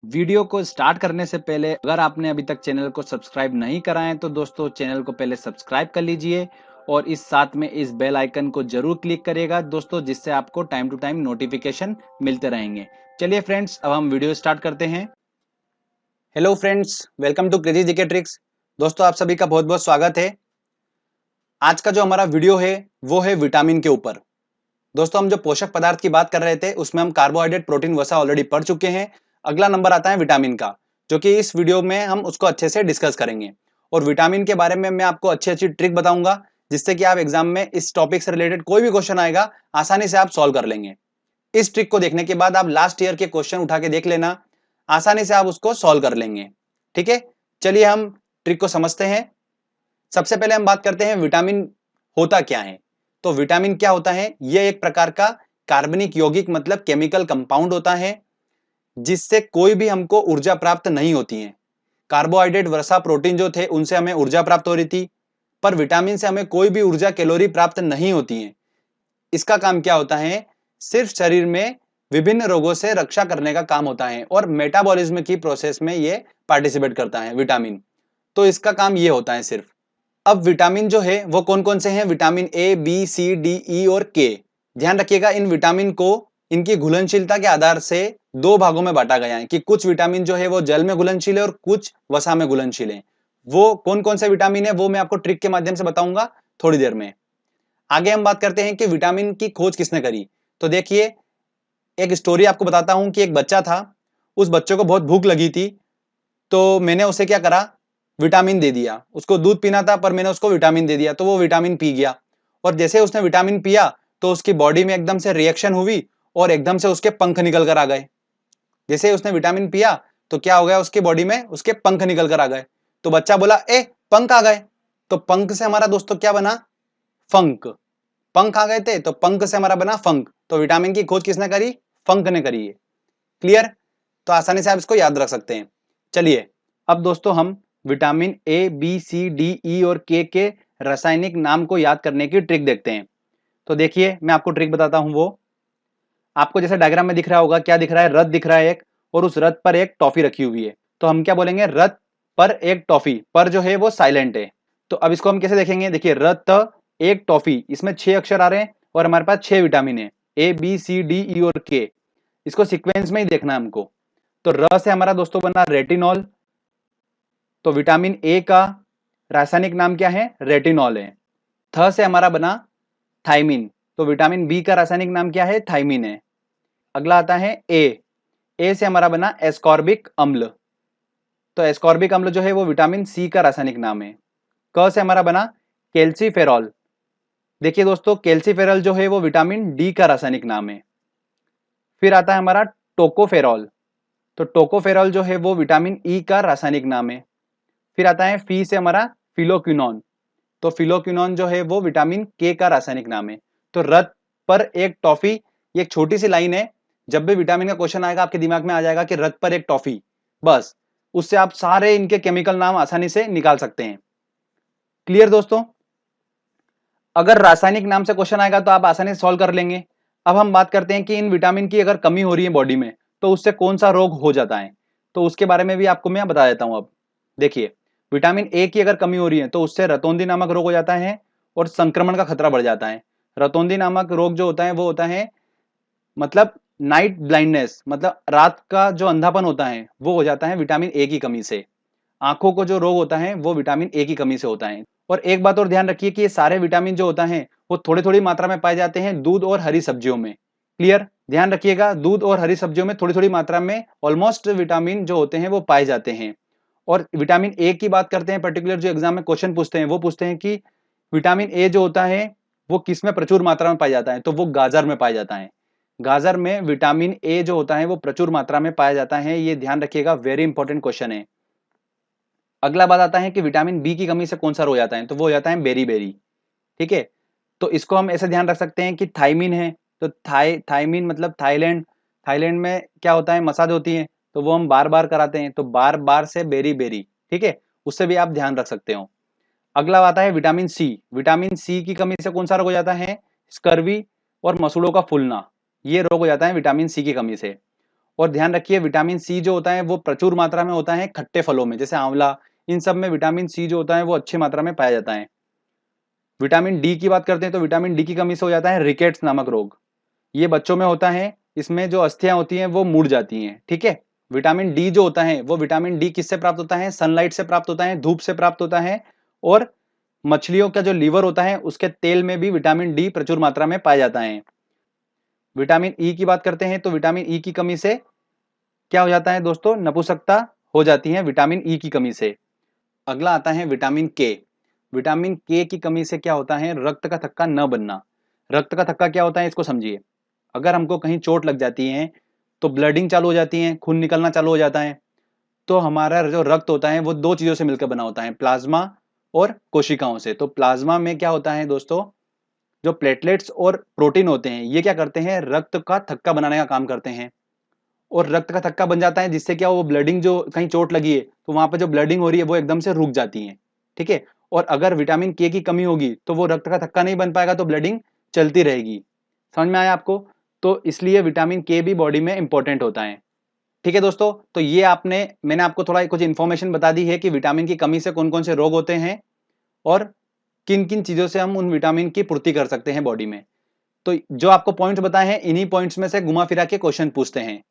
Video को start करने से पहले अगर आपने अभी तक चैनल को सब्सक्राइब नहीं करा है तो दोस्तों चैनल को पहले सब्सक्राइब कर लीजिए और इस साथ में इस बेल आइकन को जरूर क्लिक करिएगा दोस्तों, जिससे आपको टाइम टू टाइम नोटिफिकेशन मिलते रहेंगे। चलिए फ्रेंड्स, अब हम वीडियो स्टार्ट करते हैं। Hello friends, welcome to crazy GK tricks. दोस्तों आप सभी का बहुत बहुत स्वागत है। आज का जो हमारा वीडियो है वो है विटामिन के ऊपर। दोस्तों हम जो पोषक पदार्थ की बात कर रहे थे उसमें हम कार्बोहाइड्रेट, प्रोटीन, वसा ऑलरेडी पढ़ चुके हैं। अगला नंबर आता है विटामिन का, जो कि इस वीडियो में हम उसको अच्छे से डिस्कस करेंगे। और विटामिन के बारे में मैं आपको अच्छी अच्छी ट्रिक बताऊंगा, जिससे कि आप एग्जाम में इस टॉपिक से रिलेटेड कोई भी क्वेश्चन आएगा आसानी से आप सॉल्व कर लेंगे। इस ट्रिक को देखने के बाद आप लास्ट ईयर के क्वेश्चन उठा के देख लेना, आसानी से आप उसको सॉल्व कर लेंगे। ठीक है, चलिए हम ट्रिक को समझते हैं। सबसे पहले हम बात करते हैं विटामिन होता क्या है। तो विटामिन क्या होता है? यह एक प्रकार का कार्बनिक यौगिक मतलब केमिकल कंपाउंड होता है, जिससे कोई भी हमको ऊर्जा प्राप्त नहीं होती है। कार्बोहाइड्रेट, वसा, प्रोटीन जो थे उनसे हमें ऊर्जा प्राप्त हो रही थी, पर विटामिन से हमें कोई भी ऊर्जा, कैलोरी प्राप्त नहीं होती है। इसका काम क्या होता है? सिर्फ शरीर में विभिन्न रोगों से रक्षा करने का काम होता है और मेटाबॉलिज्म की प्रोसेस में ये पार्टिसिपेट करता है विटामिन। तो इसका काम ये होता है सिर्फ। अब विटामिन जो है वो कौन कौन से हैं? Vitamin A, B, C, D, E और के। ध्यान रखिएगा, इन विटामिन को इनकी घुलनशीलता के आधार से दो भागों में बांटा गया है कि कुछ विटामिन जो है वो जल में घुलनशील है और कुछ वसा में घुलनशील है। वो कौन कौन से विटामिन है वो मैं आपको ट्रिक के माध्यम से बताऊंगा थोड़ी देर में। आगे हम बात करते हैं कि विटामिन की खोज किसने करी। तो देखिए, एक स्टोरी आपको बताता हूं कि एक बच्चा था, उस बच्चे को बहुत भूख लगी थी, तो मैंने उसे क्या करा, विटामिन दे दिया। उसको दूध पीना था पर मैंने उसको विटामिन दे दिया, तो वो विटामिन पी गया। और जैसे उसने विटामिन पिया तो उसकी बॉडी में एकदम से रिएक्शन हुई और एकदम से उसके पंख निकल कर आ गए। जैसे उसने विटामिन पिया तो क्या हो गया, उसकी बॉडी में उसके पंख निकल कर आ गए। तो बच्चा बोला, ए पंख आ गए। तो पंख से हमारा दोस्तों क्या बना? फंक। पंख आ गए थे तो पंख से हमारा बना फंक। तो विटामिन की खोज किसने करी? फंक ने करी है। क्लियर? तो आसानी से आप इसको याद रख सकते हैं। चलिए, अब दोस्तों हम vitamin A, B, C, D, E और के रासायनिक नाम को याद करने की ट्रिक देखते हैं। तो देखिए, मैं आपको ट्रिक बताता हूं। वो आपको जैसे डायग्राम में दिख रहा होगा, क्या दिख रहा है? रथ दिख रहा है एक, और उस रथ पर एक टॉफी रखी हुई है। तो हम क्या बोलेंगे? रथ पर एक टॉफी। पर जो है वो साइलेंट है। तो अब इसको हम कैसे देखेंगे? देखिए, रथ एक टॉफी, इसमें 6 अक्षर आ रहे हैं और हमारे पास 6 विटामिन है, ए, बी, सी, डी, ई और के। इसको सीक्वेंस में ही देखना है हमको। तो र से हमारा दोस्तों बना रेटिनॉल। तो विटामिन ए का रासायनिक नाम क्या है? रेटिनॉल है। थ से हमारा बना थाइमिन। तो विटामिन बी का रासायनिक नाम क्या है? थाइमिन है। अगला आता है ए। ए से हमारा बना एस्कॉर्बिक अम्ल। तो एस्कॉर्बिक अम्ल जो है वो विटामिन सी का रासायनिक नाम है। क से हमारा बना कैल्सीफेरॉल। देखिए दोस्तों, कैल्सीफेरॉल जो है वो विटामिन डी का रासायनिक नाम है। फिर आता है हमारा टोकोफेरॉल। तो टोकोफेरॉल जो है वो विटामिन ई का रासायनिक नाम है। फिर आता है फी से हमारा फिलोक्विनोन। तो फिलोक्विनोन जो है वो विटामिन के का रासायनिक नाम है। तो रथ पर एक टॉफी, ये एक छोटी सी लाइन है। जब भी विटामिन का क्वेश्चन आएगा आपके दिमाग में आ जाएगा कि रथ पर एक टॉफी, बस उससे आप सारे इनके केमिकल नाम आसानी से निकाल सकते हैं। क्लियर दोस्तों? अगर रासायनिक नाम से क्वेश्चन आएगा तो आप आसानी से सॉल्व कर लेंगे। अब हम बात करते हैं कि इन विटामिन की अगर कमी हो रही है बॉडी में तो उससे कौन सा रोग हो जाता है। तो उसके बारे में भी आपको मैं बता देता हूं। अब देखिए, विटामिन ए की अगर कमी हो रही है तो उससे रतौंधी नामक रोग हो जाता है और संक्रमण का खतरा बढ़ जाता है। रतौंधी नामक रोग जो होता है वो होता है मतलब नाइट ब्लाइंडनेस, मतलब रात का जो अंधापन होता है वो हो जाता है विटामिन ए की कमी से। आंखों को जो रोग होता है वो विटामिन ए की कमी से होता है। और एक बात और ध्यान रखिए कि ये सारे विटामिन जो होता है वो थोड़ी थोड़ी मात्रा में पाए जाते हैं दूध और हरी सब्जियों में। क्लियर? ध्यान रखिएगा, दूध और हरी सब्जियों में थोड़ी थोड़ी मात्रा में ऑलमोस्ट विटामिन जो होते हैं वो पाए जाते हैं। और विटामिन ए की बात करते हैं, पर्टिकुलर जो एग्जाम में क्वेश्चन पूछते हैं वो पूछते हैं कि विटामिन ए जो होता है वो किस में प्रचुर मात्रा में पाया जाता है। तो वो गाजर में पाया जाता है। गाजर में विटामिन ए जो होता है वो प्रचुर मात्रा में पाया जाता है। ये ध्यान रखिएगा, वेरी इंपॉर्टेंट क्वेश्चन है। अगला बात आता है कि विटामिन बी की कमी से कौन सा रोग जाता है। तो वो हो जाता है बेरी बेरी। ठीक है, तो इसको हम ऐसे ध्यान रख सकते हैं कि थाइमिन है। तो थाइमिन मतलब थाईलैंड। थाईलैंड में क्या होता है? मसाज होती है, तो वो हम बार बार कराते हैं। तो बार बार से बेरी बेरी। ठीक है, उससे भी आप ध्यान रख सकते हो। अगला आता है विटामिन सी। विटामिन सी की कमी से कौन सा रोग हो जाता है? स्कर्वी और मसूड़ों का फूलना। ये रोग हो जाता है विटामिन सी की कमी से। और ध्यान रखिए विटामिन सी जो होता है वो प्रचुर मात्रा में होता है खट्टे फलों में, जैसे आंवला, इन सब में विटामिन सी जो होता है वो अच्छी मात्रा में पाया जाता है। विटामिन डी की बात करते हैं तो विटामिन डी की कमी से हो जाता है रिकेट्स नामक रोग। ये बच्चों में होता है, इसमें जो अस्थियां होती हैं वो मुड़ जाती हैं। ठीक है, विटामिन डी जो होता है वो विटामिन डी किससे प्राप्त होता है? सनलाइट से प्राप्त होता है, धूप से प्राप्त होता है। और मछलियों का जो लीवर होता है उसके तेल में भी विटामिन डी प्रचुर मात्रा में पाया जाता है। विटामिन ई की बात करते हैं तो विटामिन ई की कमी से क्या हो जाता है दोस्तों? नपुंसकता हो जाती है विटामिन ई की कमी से। अगला आता है विटामिन के। विटामिन के की कमी से क्या होता है? रक्त का थक्का न बनना। रक्त का थक्का क्या होता है इसको समझिए। अगर हमको कहीं चोट लग जाती है तो ब्लडिंग चालू हो जाती है, खून निकलना चालू हो जाता है। तो हमारा जो रक्त होता है वो दो चीजों से मिलकर बना होता है, प्लाज्मा और कोशिकाओं से। तो प्लाज्मा में क्या होता है दोस्तों? जो प्लेटलेट्स और प्रोटीन होते हैं ये क्या करते हैं? रक्त का थक्का बनाने का काम करते हैं। और रक्त का थक्का बन जाता है जिससे क्या, वो ब्लडिंग, जो कहीं चोट लगी है तो वहां पर जो ब्लडिंग हो रही है वो एकदम से रुक जाती है। ठीक है, और अगर विटामिन के की कमी होगी तो वो रक्त का थक्का नहीं बन पाएगा, तो ब्लडिंग चलती रहेगी। समझ में आया आपको? तो इसलिए विटामिन के भी बॉडी में इंपॉर्टेंट होता है। ठीक है दोस्तों, तो ये मैंने आपको थोड़ा कुछ इंफॉर्मेशन बता दी है कि विटामिन की कमी से कौन कौन से रोग होते हैं और किन किन चीजों से हम उन विटामिन की पूर्ति कर सकते हैं बॉडी में। तो जो आपको पॉइंट्स बताए हैं इन्हीं पॉइंट्स में से घुमा फिरा के क्वेश्चन पूछते हैं।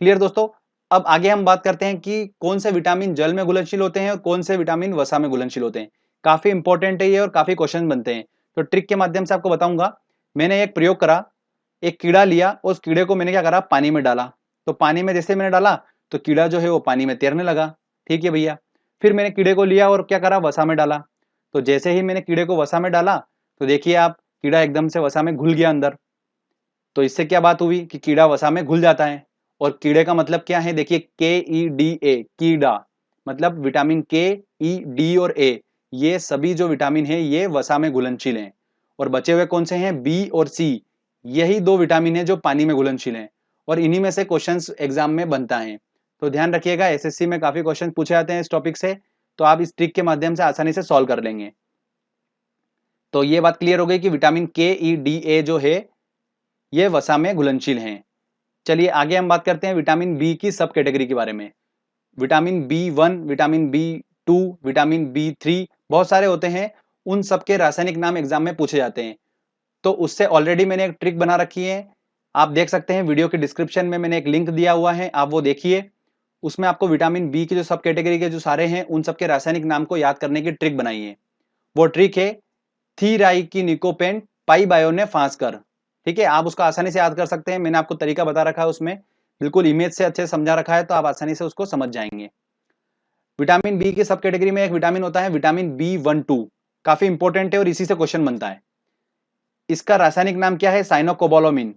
क्लियर दोस्तों? अब आगे हम बात करते हैं कि कौन से विटामिन जल में घुलनशील होते हैं और कौन से विटामिन वसा में घुलनशील होते हैं। काफी इंपॉर्टेंट है ये और काफी क्वेश्चन बनते हैं। तो ट्रिक के माध्यम से आपको बताऊंगा। मैंने एक प्रयोग करा, एक कीड़ा लिया, उस कीड़े को मैंने क्या करा? पानी में डाला। तो पानी में जैसे मैंने डाला तो कीड़ा जो है वो पानी में तैरने लगा। ठीक है भैया। फिर मैंने कीड़े को लिया और क्या करा? वसा में डाला। तो जैसे ही मैंने कीड़े को वसा में डाला तो देखिए आप, कीड़ा एकदम से वसा में घुल गया अंदर। तो इससे क्या बात हुई कि कीड़ा वसा में घुल जाता है। और कीड़े का मतलब क्या है? देखिए, KEDA, कीड़ा, मतलब विटामिन KE, D और A, ये सभी जो विटामिन है ये वसा में घुलनशील हैं। और बचे हुए कौन से हैं? B और C, यही दो विटामिन है जो पानी में घुलनशील हैं। और इन्हीं में से क्वेश्चंस एग्जाम में बनता है। तो ध्यान रखिएगा, SSC में काफी क्वेश्चन पूछे जाते हैं इस टॉपिक से, तो आप इस ट्रिक के माध्यम से आसानी से सॉल्व कर लेंगे। तो ये बात क्लियर हो गई कि विटामिन KEDA जो है ये वसा में घुलनशील हैं। चलिए आगे हम बात करते हैं विटामिन बी की सब कैटेगरी के बारे में। Vitamin B1, vitamin B2, vitamin B3, बहुत सारे होते हैं। उन सबके रासायनिक नाम एग्जाम में पूछे जाते हैं। तो उससे ऑलरेडी मैंने एक ट्रिक बना रखी है, आप देख सकते हैं वीडियो के डिस्क्रिप्शन में मैंने एक लिंक दिया हुआ है, आप वो देखिए। उसमें आपको विटामिन बी की जो सब कैटेगरी के जो सारे हैं उन सबके रासायनिक नाम को याद करने की ट्रिक बनाई है। वो ट्रिक है थीराइकिनिकोपेन पाइबायोनेफास्कर। ठीक है, आप उसको आसानी से याद कर सकते हैं। मैंने आपको तरीका बता रखा है उसमें, बिल्कुल इमेज से अच्छे से समझा रखा है, तो आप आसानी से उसको समझ जाएंगे। विटामिन बी की सब कैटेगरी में एक विटामिन होता है विटामिन B12, काफी इंपॉर्टेंट है और इसी से क्वेश्चन बनता है। इसका रासायनिक नाम क्या है? साइनोकोबालामिन।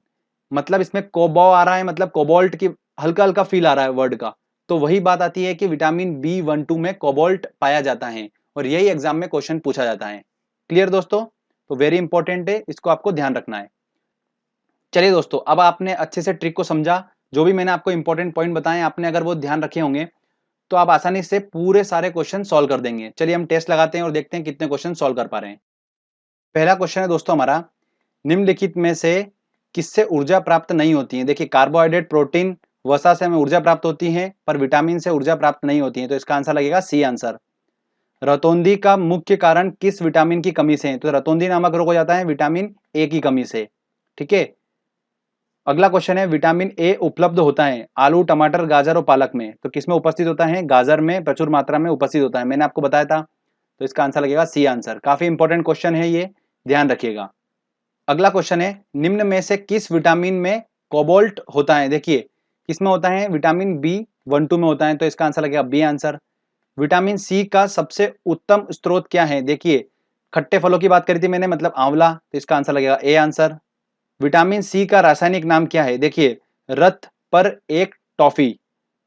मतलब इसमें कोबो आ रहा है, मतलब कोबाल्ट की हल्का हल्का फील आ रहा है वर्ड का। तो वही बात आती है कि विटामिन B12 में कोबाल्ट पाया जाता है और यही एग्जाम में क्वेश्चन पूछा जाता है। क्लियर दोस्तों? तो वेरी इंपॉर्टेंट है, इसको आपको ध्यान रखना है। चलिए दोस्तों, अब आपने अच्छे से ट्रिक को समझा, जो भी मैंने आपको इंपॉर्टेंट पॉइंट बताए आपने अगर वो ध्यान रखे होंगे तो आप आसानी से पूरे सारे क्वेश्चन सॉल्व कर देंगे। चलिए हम टेस्ट लगाते हैं और देखते हैं कितने क्वेश्चन सॉल्व कर पा रहे हैं। पहला क्वेश्चन है दोस्तों हमारा, निम्नलिखित में से किससे ऊर्जा प्राप्त नहीं होती है? देखिए, कार्बोहाइड्रेट, प्रोटीन, वसा से हमें ऊर्जा प्राप्त होती है पर विटामिन से ऊर्जा प्राप्त नहीं होती है। तो इसका आंसर लगेगा सी आंसर। रतौंधी का मुख्य कारण किस विटामिन की कमी से है? तो रतौंधी नामक रोग हो जाता है विटामिन ए की कमी से। ठीक है, अगला क्वेश्चन है, विटामिन ए उपलब्ध होता है आलू, टमाटर, गाजर और पालक में। तो किसमें उपस्थित होता है? गाजर में प्रचुर मात्रा में उपस्थित होता है, मैंने आपको बताया था। तो इसका आंसर लगेगा सी आंसर। काफी इंपॉर्टेंट क्वेश्चन है ये, ध्यान रखिएगा। अगला क्वेश्चन है, निम्न में से किस विटामिन में कोबाल्ट होता है? देखिए, किसमें होता है? विटामिन B12 में होता है। तो इसका आंसर लगेगा बी आंसर। विटामिन सी का सबसे उत्तम स्रोत क्या है? देखिए, खट्टे फलों की बात करी थी मैंने, मतलब आंवला। तो इसका आंसर लगेगा ए आंसर। विटामिन सी का रासायनिक नाम क्या है? देखिए, रथ पर एक टॉफी।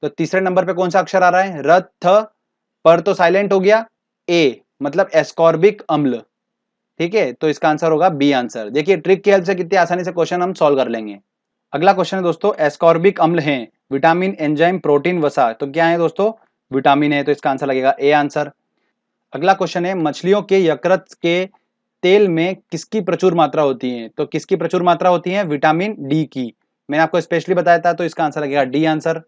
तो तीसरे नंबर पे कौन सा अक्षर आ रहा है? रथ पर तो साइलेंट हो गया, ए मतलब एस्कॉर्बिक अम्ल। ठीक है, तो इसका आंसर होगा बी आंसर। देखिए, ट्रिक की हेल्प से कितनी आसानी से क्वेश्चन हम सॉल्व कर लेंगे। अगला क्वेश्चन है दोस्तों, एस्कॉर्बिक अम्ल है विटामिन, एंजाइम, प्रोटीन, वसा। तो क्या है दोस्तों? विटामिन है। तो इसका आंसर लगेगा ए आंसर। अगला क्वेश्चन है, मछलियों के यकृत के तेल में किसकी प्रचुर मात्रा होती है? तो किसकी प्रचुर मात्रा होती है? विटामिन डी की। मैंने आपको स्पेशली बताया था, तो इसका आंसर लगेगा डी आंसर।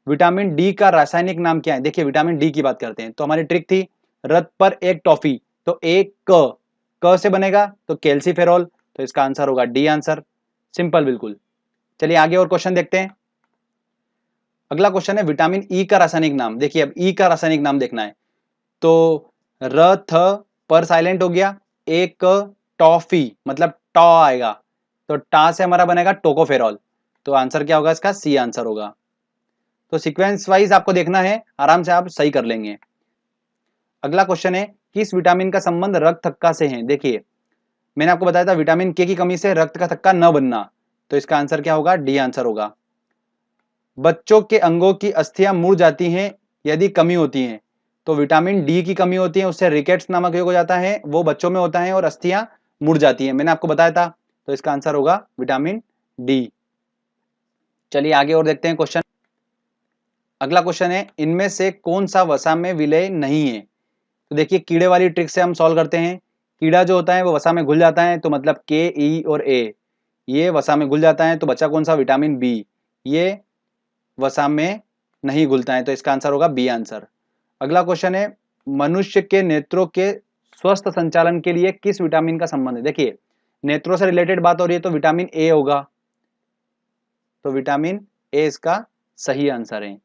विटामिन डी का रासायनिक नाम क्या है? देखिए विटामिन डी की बात करते हैं, तो हमारी ट्रिक थी रथ पर एक टॉफी, तो एक क से बनेगा तो कैल्सीफेरॉल, तो इसका आंसर होगा डी आंसर। सिंपल बिल्कुल। चलिए आगे और क्वेश्चन देखते हैं। अगला क्वेश्चन है विटामिन ई का रासायनिक नाम। देखिए अब ई का रासायनिक नाम देखना है, तो रथ पर साइलेंट हो गया, एक टॉफी मतलब टॉ आएगा, तो टा से हमारा बनेगा टोकोफेरॉल, तो आंसर क्या होगा इसका? सी आंसर होगा। तो सीक्वेंस वाइज आपको देखना है, आराम से आप सही कर लेंगे। अगला क्वेश्चन है किस विटामिन का संबंध रक्त थक्का से है? देखिए मैंने आपको बताया था विटामिन के की कमी से रक्त का थक्का न बनना, तो इसका आंसर क्या होगा? डी आंसर होगा। बच्चों के अंगों की अस्थियां मुड़ जाती हैं यदि कमी होती है, तो विटामिन डी की कमी होती है, उससे रिकेट्स नामक रोग हो जाता है, वो बच्चों में होता है और अस्थियां मुड़ जाती हैं, मैंने आपको बताया था, तो इसका आंसर होगा विटामिन डी। चलिए आगे और देखते हैं क्वेश्चन। अगला क्वेश्चन है इनमें से कौन सा वसा में विलय नहीं है? तो देखिए कीड़े वाली ट्रिक से हम सॉल्व करते हैं। कीड़ा जो होता है वो वसा में घुल जाता है, तो मतलब के, ई और ए ये वसा में घुल जाता है, तो बचा कौन सा? विटामिन बी, ये वसा में नहीं घुलता है, तो इसका आंसर होगा बी आंसर। अगला क्वेश्चन है मनुष्य के नेत्रों के स्वस्थ संचालन के लिए किस विटामिन का संबंध है? देखिए नेत्रों से रिलेटेड बात हो रही है, तो विटामिन ए होगा, तो विटामिन ए इसका सही आंसर है।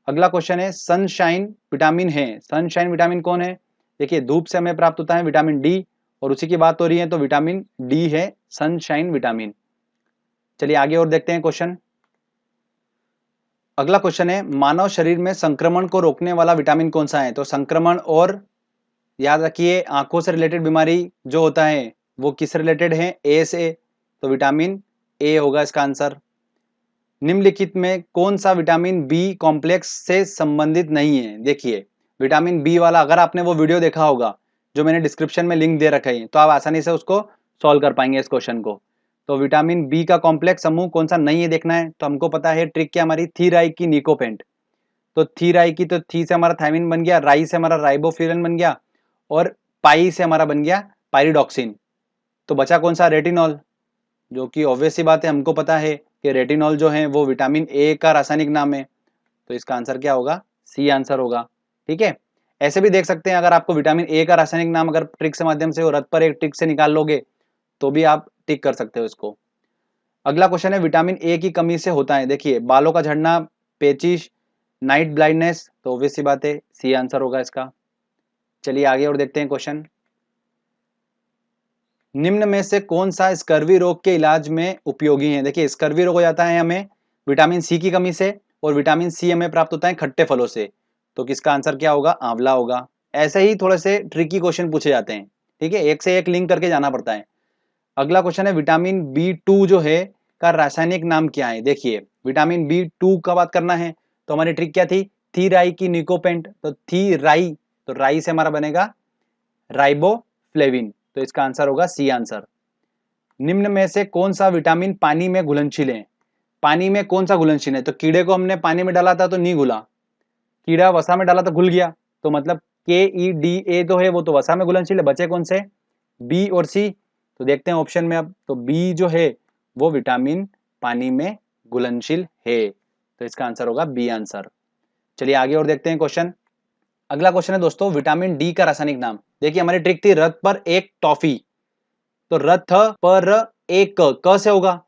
अगला क्वेश्चन है सनशाइन विटामिन है, सनशाइन विटामिन कौन है? देखिए धूप से हमें प्राप्त होता है विटामिन डी, और उसी की बात हो रही है, तो विटामिन डी है सनशाइन विटामिन। चलिए आगे और देखते हैं क्वेश्चन। अगला क्वेश्चन है मानव शरीर में संक्रमण को रोकने वाला विटामिन कौन सा है? तो संक्रमण और याद रखिए आंखों से रिलेटेड बीमारी जो होता है वो किस रिलेटेड है? ए से, तो विटामिन ए होगा इसका आंसर। निम्नलिखित में कौन सा विटामिन बी कॉम्प्लेक्स से संबंधित नहीं है? देखिए विटामिन बी वाला अगर आपने वो वीडियो देखा होगा जो मैंने डिस्क्रिप्शन में लिंक दे रखा है, तो आप आसानी से उसको सॉल्व कर पाएंगे इस क्वेश्चन को। तो विटामिन बी का कॉम्प्लेक्स समूह कौन सा नहीं है देखना है, तो हमको पता है ट्रिक क्या हमारी, थीराई की निकोपेंट, तो थीराई की, तो थी से हमारा थायमिन बन गया, राई से हमारा राइबोफ्यूरन बन गया, और पाई से हमारा बन गया पायरिडॉक्सिन, तो बचा कौन सा? रेटिनॉल, जो कि ऑब्वियस सी बात है, हमको पता है कि रेटिनॉल जो है वो विटामिन ए का रासायनिक नाम है, तो इसका आंसर क्या होगा? सी आंसर होगा। ठीक है, ऐसे भी देख सकते हैं, अगर आपको विटामिन ए का रासायनिक नाम अगर ट्रिक से माध्यम से और रथ पर एक ट्रिक से निकाल लोगे तो भी आप टिक कर सकते हो इसको। अगला क्वेश्चन है विटामिन ए की कमी से होता है, देखिए बालों का झड़ना, पेचिश, नाइट ब्लाइंडनेस, तो ऑब्वियस सी बात है सी आंसर होगा इसका। चलिए आगे और देखते हैं क्वेश्चन। निम्न में से कौन सा स्कर्वी रोग के इलाज में उपयोगी है? देखिए स्कर्वी रोग हो जाता है हमें विटामिन सी की कमी से, और विटामिन सी हमें प्राप्त होता है खट्टे फलों से, तो किसका आंसर क्या होगा? आंवला होगा। ऐसे ही थोड़े से ट्रिकी क्वेश्चन पूछे जाते हैं, ठीक है, एक से एक लिंक करके जाना पड़ता है। अगला क्वेश्चन है विटामिन बी टू जो है का रासायनिक नाम क्या है? देखिए विटामिन बी टू का बात करना है, तो हमारी ट्रिक क्या थी? थी राई की निकोपेंट, तो थी राई, तो राई से हमारा बनेगा राइबोफ्लेविन, तो इसका आंसर होगा सी आंसर। निम्न में से कौन सा विटामिन पानी में घुलनशील है? पानी में कौन सा घुलनशील है? तो कीड़े को हमने पानी में डाला था तो नहीं घुला, कीड़ा वसा में डाला तो घुल गया, तो मतलब के ई डी ए तो है वो तो वसा में घुलनशील है, बचे कौन से? बी और सी, तो देखते हैं ऑप्शन में अब, तो बी जो है वो विटामिन पानी में घुलनशील है, तो इसका आंसर होगा बी आंसर। चलिए आगे और देखते हैं क्वेश्चन। अगला क्वेश्चन है दोस्तों विटामिन डी का रासायनिक नाम। देखिए हमारी ट्रिक थी रथ पर एक टॉफी, तो रथ पर एक क से होगा,